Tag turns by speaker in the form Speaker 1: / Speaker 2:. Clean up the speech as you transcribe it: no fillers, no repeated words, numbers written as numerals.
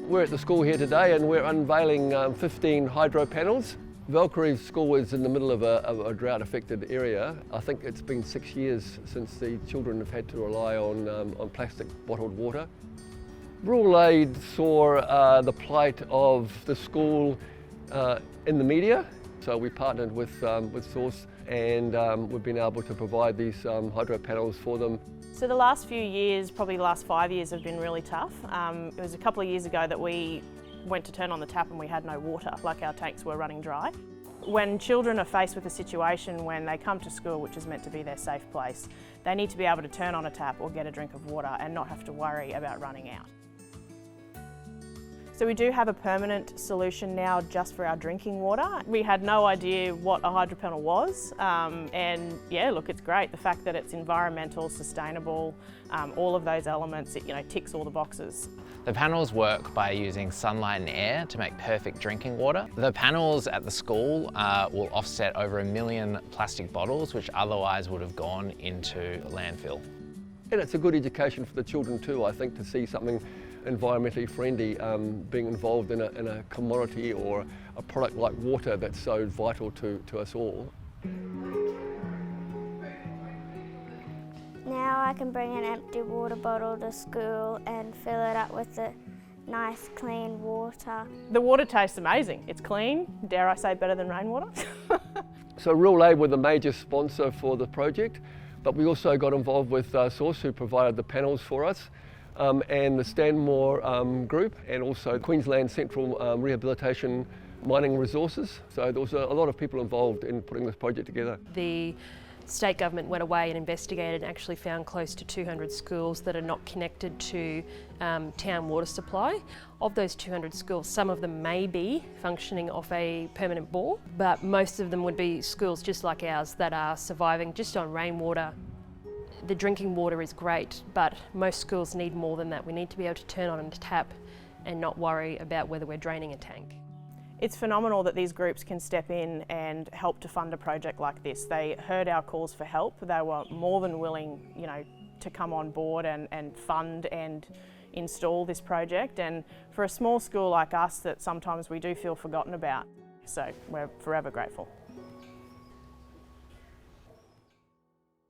Speaker 1: We're at the school here today and we're unveiling 15 hydro panels. Valkyrie School is in the middle of a drought-affected area. I think it's been 6 years since the children have had to rely on plastic bottled water. Rural Aid saw the plight of the school in the media, so we partnered with SOURCE and we've been able to provide these hydro panels for them.
Speaker 2: So the last few years, probably the last 5 years, have been really tough. It was a couple of years ago that we went to turn on the tap and we had no water, like our tanks were running dry. When children are faced with a situation when they come to school, which is meant to be their safe place, they need to be able to turn on a tap or get a drink of water and not have to worry about running out. So we do have a permanent solution now just for our drinking water. We had no idea what a hydropanel was, and yeah, look, it's great. The fact that it's environmental, sustainable, all of those elements, it ticks all the boxes.
Speaker 3: The panels work by using sunlight and air to make perfect drinking water. The panels at the school will offset over 1 million plastic bottles which otherwise would have gone into landfill.
Speaker 1: And it's a good education for the children too, I think, to see something environmentally friendly being involved in a commodity or a product like water that's so vital to us all.
Speaker 4: Now I can bring an empty water bottle to school and fill it up with the nice clean water.
Speaker 2: The water tastes amazing. It's clean, dare I say better than rainwater.
Speaker 1: So Rural Aid were the major sponsor for the project, but we also got involved with SOURCE, who provided the panels for us, and the Stanmore group, and also Queensland Central Rehabilitation Mining Resources. So there was a lot of people involved in putting this project together.
Speaker 5: The state government went away and investigated and actually found close to 200 schools that are not connected to town water supply. Of those 200 schools, some of them may be functioning off a permanent bore, but most of them would be schools just like ours that are surviving just on rainwater. The drinking water is great, but most schools need more than that. We need to be able to turn on a tap and not worry about whether we're draining a tank.
Speaker 2: It's phenomenal that these groups can step in and help to fund a project like this. They heard our calls for help. They were more than willing, to come on board and fund and install this project. And for a small school like us, that sometimes we do feel forgotten about. So we're forever grateful.